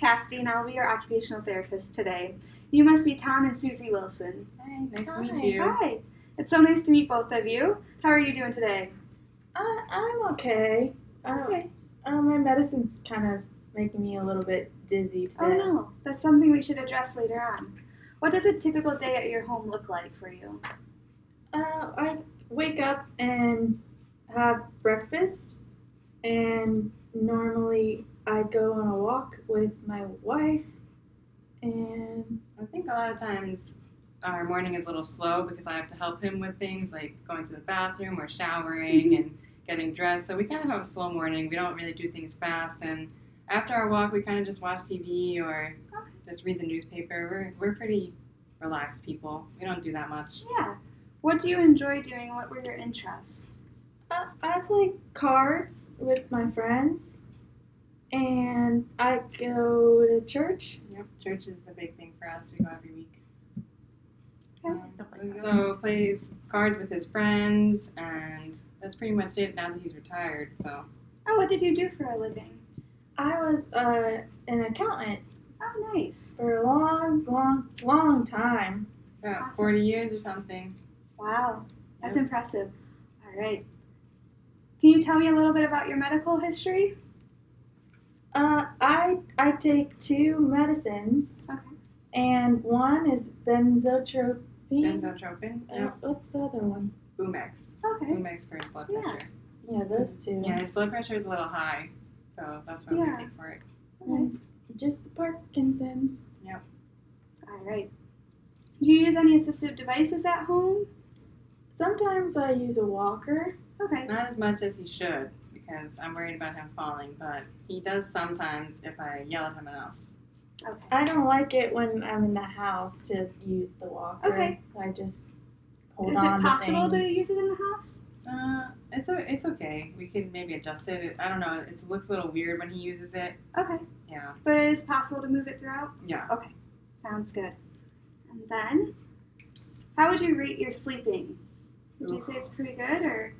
Cassidy, and I'll be your occupational therapist today. You must be Tom and Susie Wilson. Hi, nice to Hi. meet you. Hi. It's so nice to meet both of you. How are you doing today? I'm okay. Okay. My medicine's kind of making me a little bit dizzy today. Oh no, that's something we should address later on. What does a typical day at your home look like for you? I wake up and have breakfast, and normally I go on a walk with my wife, and I think a lot of times our morning is a little slow because I have to help him with things like going to the bathroom or showering and getting dressed. So we kind of have a slow morning. We don't really do things fast. And after our walk, we kind of just watch TV or just read the newspaper. We're pretty relaxed people. We don't do that much. Yeah. What do you enjoy doing? What were your interests? I play cards with my friends, and I go to church. Yep, church is a big thing for us. We go every week. Okay. So plays cards with his friends, and that's pretty much it now that he's retired. So Oh, what did you do for a living? I was an accountant Oh, nice. for a long time. about Awesome. 40 years or something. Wow, that's Yep. impressive. All right. Can you tell me a little bit about your medical history? I take 2 medicines, Okay. and one is benzotropine. Benzotropin. Yep. What's the other one? Bumex. Okay. Bumex for his blood Yeah. pressure. Yeah, those 2. Yeah, his blood pressure is a little high, so that's what we Yeah. take for it. Okay. Just the Parkinson's. All right. Do you use any assistive devices at home? Sometimes I use a walker. Okay. Not as much as he should because I'm worried about him falling, but he does sometimes if I yell at him enough. Okay. I don't like it when I'm in the house to use the walker. Okay. I just hold Is on it possible to to things. use it in the house? It's okay. We could maybe adjust it. I don't know. It looks a little weird when he uses it. Okay. Yeah. But it is possible to move it throughout? Yeah. Okay. Sounds good. And then, how would you rate your sleeping? Would you say it's pretty good or?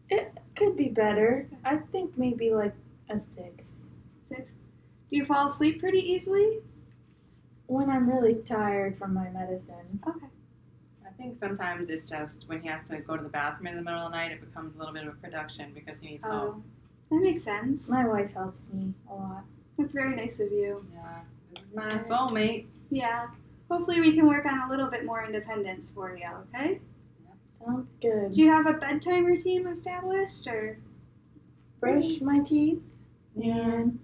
It could be better. I think maybe like a 6. 6? Do you fall asleep pretty easily? When I'm really tired from my medicine. Okay. I think sometimes it's just when he has to go to the bathroom in the middle of the night, it becomes a little bit of a production because he needs help. Oh, that makes sense. My wife helps me a lot. That's very nice of you. Yeah. This is my soulmate. Yeah. Hopefully we can work on a little bit more independence for you, okay? Sounds good. Do you have a bedtime routine established or? Brush my teeth and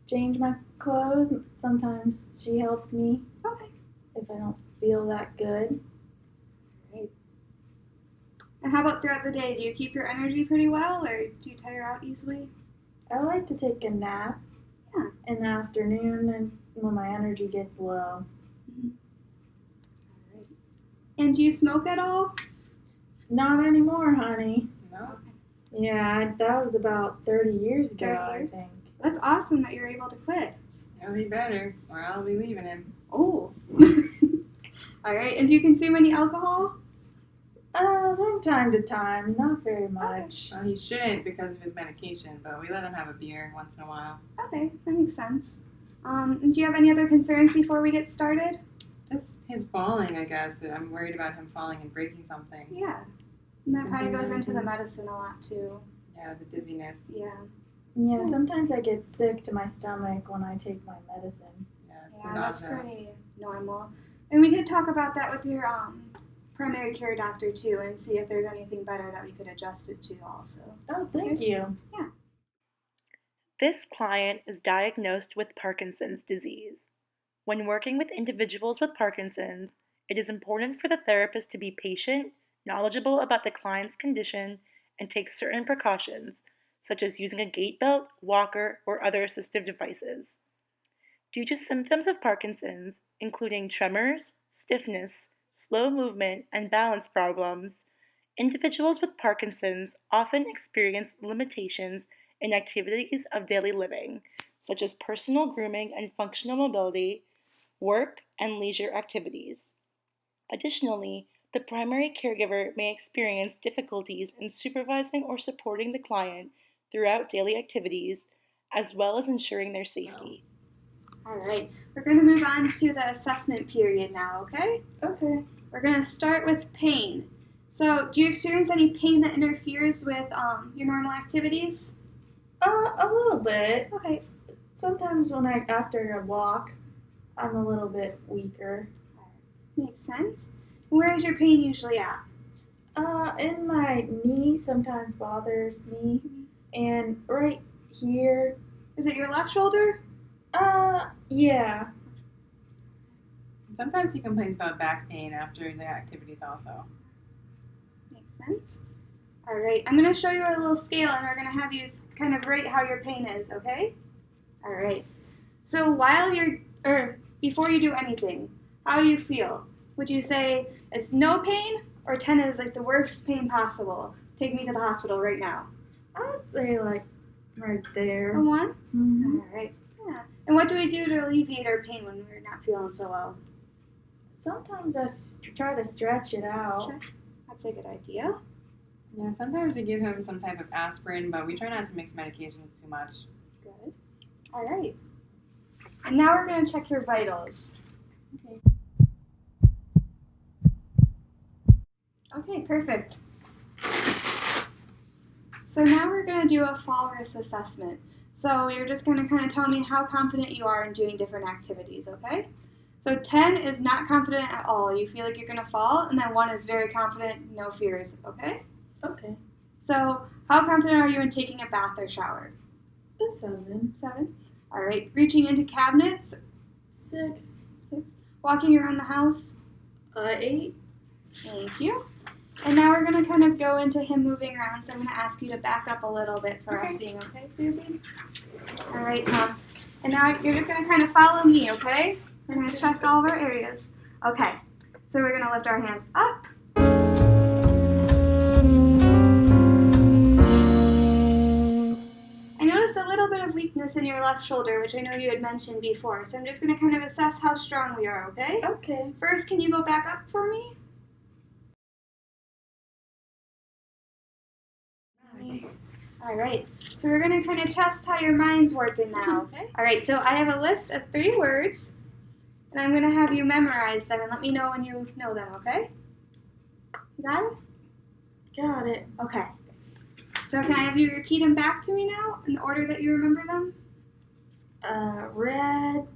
change my clothes. Sometimes she helps me Okay. if I don't feel that good. Great. And how about throughout the day? Do you keep your energy pretty well or do you tire out easily? I like to take a nap Yeah. in the afternoon and when my energy gets low. Alright. And do you smoke at all? Not anymore, honey. No? Yeah, that was about 30 years ago, 30 years? I think. That's awesome that you're able to quit. He'll be better, or I'll be leaving him. Oh. Alright, and do you consume any alcohol? From time to time, not very much. Well, he shouldn't because of his medication, but we let him have a beer once in a while. Okay, that makes sense. And do you have any other concerns before we get started? Just his falling, I guess. I'm worried about him falling and breaking something. Yeah. And that probably goes into the medicine a lot too. Yeah, the dizziness. Yeah. Yeah, sometimes I get sick to my stomach when I take my medicine. Yeah, it's Yeah, the that's nausea. pretty normal. And we could talk about that with your primary care doctor too and see if there's anything better that we could adjust it to also. Oh, thank you. This client is diagnosed with Parkinson's disease. When working with individuals with Parkinson's, it is important for the therapist to be patient, knowledgeable about the client's condition, and take certain precautions, such as using a gait belt, walker, or other assistive devices. Due to symptoms of Parkinson's, including tremors, stiffness, slow movement, and balance problems, individuals with Parkinson's often experience limitations in activities of daily living, such as personal grooming and functional mobility, work, and leisure activities. Additionally, the primary caregiver may experience difficulties in supervising or supporting the client throughout daily activities, as well as ensuring their safety. All right. We're going to move on to the assessment period now, okay? Okay. We're going to start with pain. So, do you experience any pain that interferes with your normal activities? A little bit. Okay. Sometimes after a walk, I'm a little bit weaker. Makes sense. Where is your pain usually at? In my knee sometimes bothers me, and right here. Is it your left shoulder? Yeah. Sometimes he complains about back pain after the activities also. Makes sense. All right. I'm going to show you a little scale, and we're going to have you kind of rate how your pain is, okay? All right. So before you do anything, how do you feel? Would you say it's no pain, or 10 is like the worst pain possible? Take me to the hospital right now. I would say like right there. A 1? Mm-hmm. All right. Yeah. And what do we do to alleviate our pain when we're not feeling so well? Sometimes I try to stretch it out. Sure. That's a good idea. Yeah, sometimes we give him some type of aspirin, but we try not to mix medications too much. Good. All right. And now we're going to check your vitals. Okay. Okay, perfect. So now we're going to do a fall risk assessment. So you're just going to kind of tell me how confident you are in doing different activities, okay? So 10 is not confident at all. You feel like you're going to fall, and then 1 is very confident, no fears, okay? Okay. So how confident are you in taking a bath or shower? A 7. 7. All right. Reaching into cabinets? 6. 6. Walking around the house? 8. Thank you. And now we're going to kind of go into him moving around, so I'm going to ask you to back up a little bit for us being okay, Susie? All right, Tom. And now you're just going to kind of follow me, okay? We're going to check all of our areas. Okay. So we're going to lift our hands up. I noticed a little bit of weakness in your left shoulder, which I know you had mentioned before. So I'm just going to kind of assess how strong we are, okay? Okay. First, can you go back up for me? All right, so we're going to kind of test how your mind's working now, okay? All right, so I have a list of 3 words, and I'm going to have you memorize them and let me know when you know them, okay? You got it? Got it. Okay. So can I have you repeat them back to me now in the order that you remember them? Red,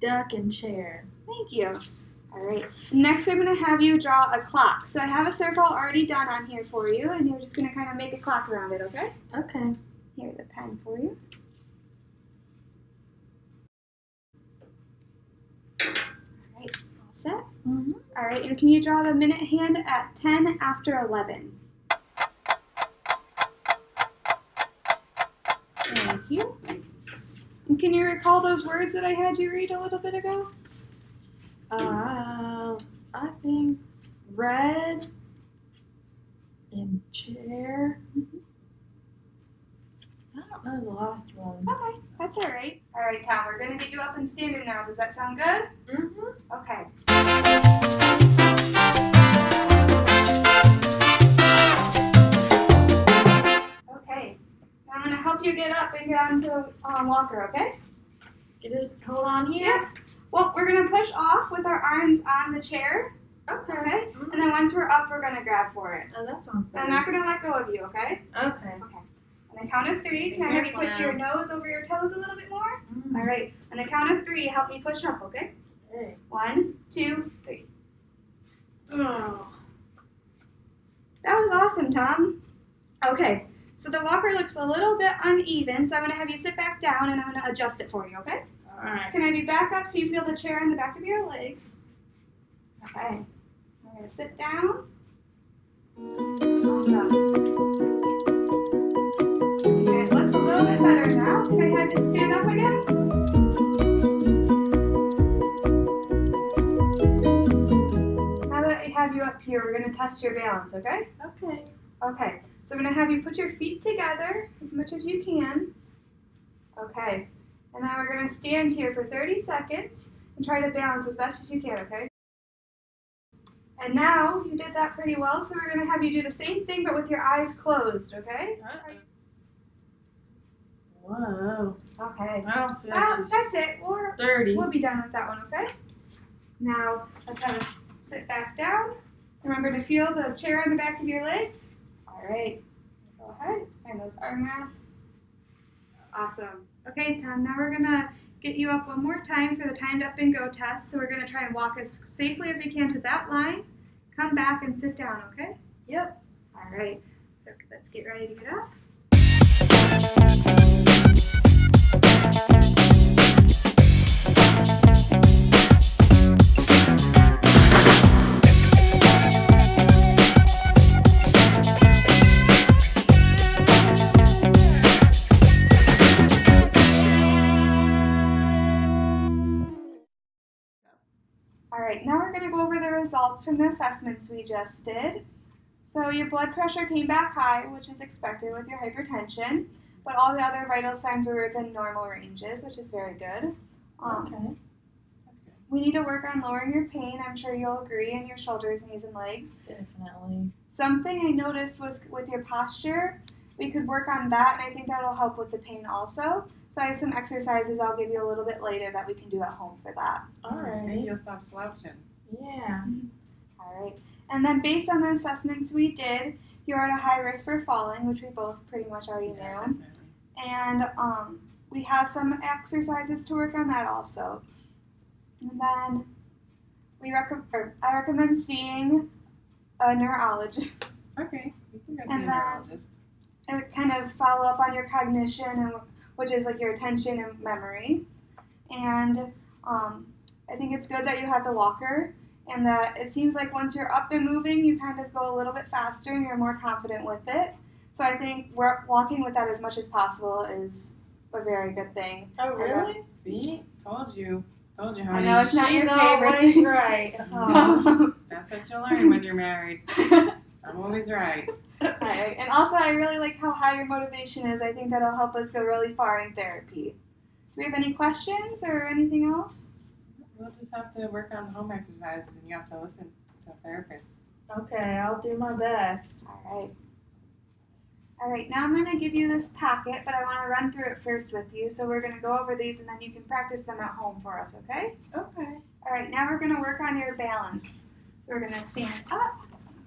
duck, and chair. Thank you. All right. Next, I'm going to have you draw a clock. So I have a circle already done on here for you, and you're just going to kind of make a clock around it, okay? Okay. Here's the pen for you. All right, all set? Mm-hmm. All right, and can you draw the minute hand at 10 after 11? Thank you. And can you recall those words that I had you read a little bit ago? I think red and chair. I don't know the last one. Okay, that's all right. All right, Tom, we're going to get you up and standing now. Does that sound good? Mm-hmm. Okay. Okay. Now I'm going to help you get up and get onto the walker, okay? You just hold on here? Yep. Well, we're going to push off with our arms on the chair, Okay. okay? And then once we're up, we're going to grab for it. Oh, that sounds And better. I'm not going to let go of you, okay? Okay. On the count of 3, can I have you put your nose over your toes a little bit more? All right. On the count of 3, help me push up, okay? Okay. 1, 2, 3. Oh. That was awesome, Tom. Okay. So the walker looks a little bit uneven, so I'm going to have you sit back down and I'm going to adjust it for you, okay? All right. Can I have you back up so you feel the chair on the back of your legs? Okay. I'm going to sit down. Awesome. Okay, it looks a little bit better now. Can I have you stand up again? Now that I have you up here, we're going to test your balance, okay? Okay. Okay. So I'm going to have you put your feet together as much as you can. Okay. And then we're going to stand here for 30 seconds and try to balance as best as you can, okay? And now you did that pretty well, so we're going to have you do the same thing but with your eyes closed, okay? Whoa. Okay. I don't feel too That's it. dirty. We'll be done with that one, okay? Now, let's have us sit back down. Remember to feel the chair on the back of your legs. All right. Go ahead. Find those arm rests. Awesome. Okay, Tom, now we're going to get you up one more time for the timed up and go test. So we're going to try and walk as safely as we can to that line. Come back and sit down, okay? Yep. All right. So let's get ready to get up. All right, now we're going to go over the results from the assessments we just did. So your blood pressure came back high, which is expected with your hypertension, but all the other vital signs were within normal ranges, which is very good. Okay. We need to work on lowering your pain, I'm sure you'll agree, in your shoulders, knees, and legs. Definitely. Something I noticed was with your posture, we could work on that, and I think that'll help with the pain also. So I have some exercises I'll give you a little bit later that we can do at home for that. All right. Maybe you'll stop slouching. Yeah. All right. And then based on the assessments we did, you're at a high risk for falling, which we both pretty much already knew. Definitely. And we have some exercises to work on that also. And then I recommend seeing a neurologist Okay. You can go to And the then- neurologist. and kind of follow up on your cognition, and which is like your attention and memory. And I think it's good that you have the walker, and that it seems like once you're up and moving, you kind of go a little bit faster and you're more confident with it. So I think walking with that as much as possible is a very good thing. Oh, really? See? Told you. Told you, I honey. know it's not She's your favorite. always right. Oh. That's what you learn when you're married. I'm always right. Alright, and also I really like how high your motivation is. I think that'll help us go really far in therapy. Do we have any questions or anything else? We'll just have to work on home exercises, and you have to listen to a therapist. Okay, I'll do my best. Alright, now I'm going to give you this packet, but I want to run through it first with you. So we're going to go over these and then you can practice them at home for us, okay? Okay. Alright, now we're going to work on your balance. So we're going to stand up,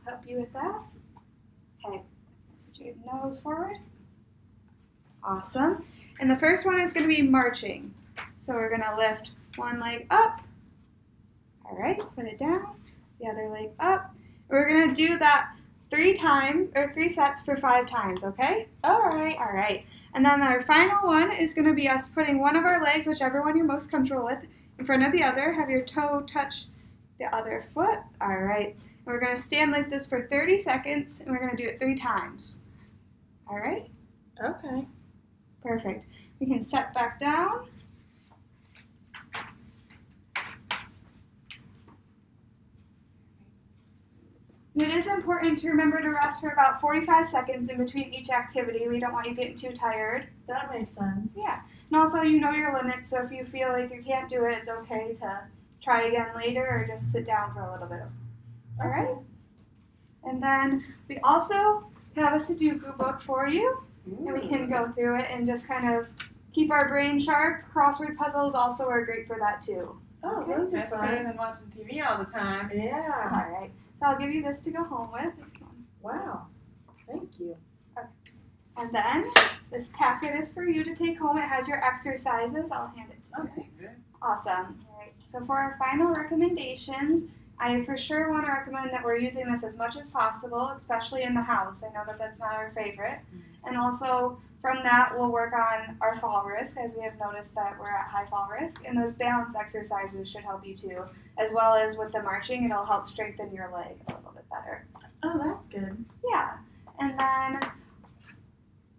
help you with that. Okay, put your nose forward. Awesome. And the first one is going to be marching. So we're going to lift one leg up. Alright, put it down. The other leg up. We're going to do that 3 sets for 5 times, okay? All right. Alright. And then our final one is going to be us putting one of our legs, whichever one you're most comfortable with, in front of the other. Have your toe touch the other foot. Alright. And we're going to stand like this for 30 seconds, and we're going to do it 3 times. Alright? Okay. Perfect. We can set back down. It is important to remember to rest for about 45 seconds in between each activity. We don't want you getting too tired. That makes sense. Yeah. And also, you know your limits, so if you feel like you can't do it, it's okay to try again later or just sit down for a little bit. All right? And then we also have a Sudoku book for you, and we can go through it and just kind of keep our brain sharp. Crossword puzzles also are great for that, too. Oh, Okay. those are That's better fun. than watching TV all the time. Yeah. All right. So I'll give you this to go home with. Wow. Thank you. And then this packet is for you to take home. It has your exercises. I'll hand it to I'll you. take this. Awesome. All right. So for our final recommendations, I for sure want to recommend that we're using this as much as possible, especially in the house. I know that that's not our favorite. And also from that, we'll work on our fall risk, as we have noticed that we're at high fall risk. And those balance exercises should help you too, as well as with the marching. It'll help strengthen your leg a little bit better. Oh, that's good. Yeah. And then,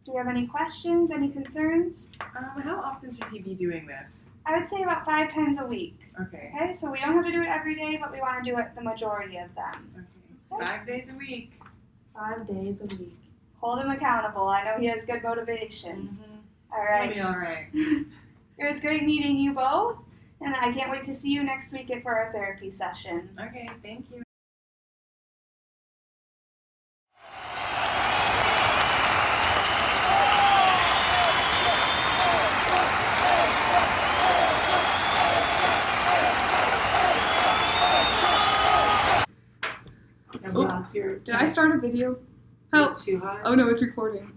do you have any questions, any concerns? How often should he be doing this? I would say about 5 times a week. Okay. Okay, so we don't have to do it every day, but we want to do it the majority of them. Okay. 5 days a week. 5 days a week. Hold him accountable. I know he has good motivation. All He'll right. be all right. It was great meeting you both, and I can't wait to see you next week for our therapy session. Okay, thank you. Alex, you're Did I start a video? Help! too high. Oh no, it's recording.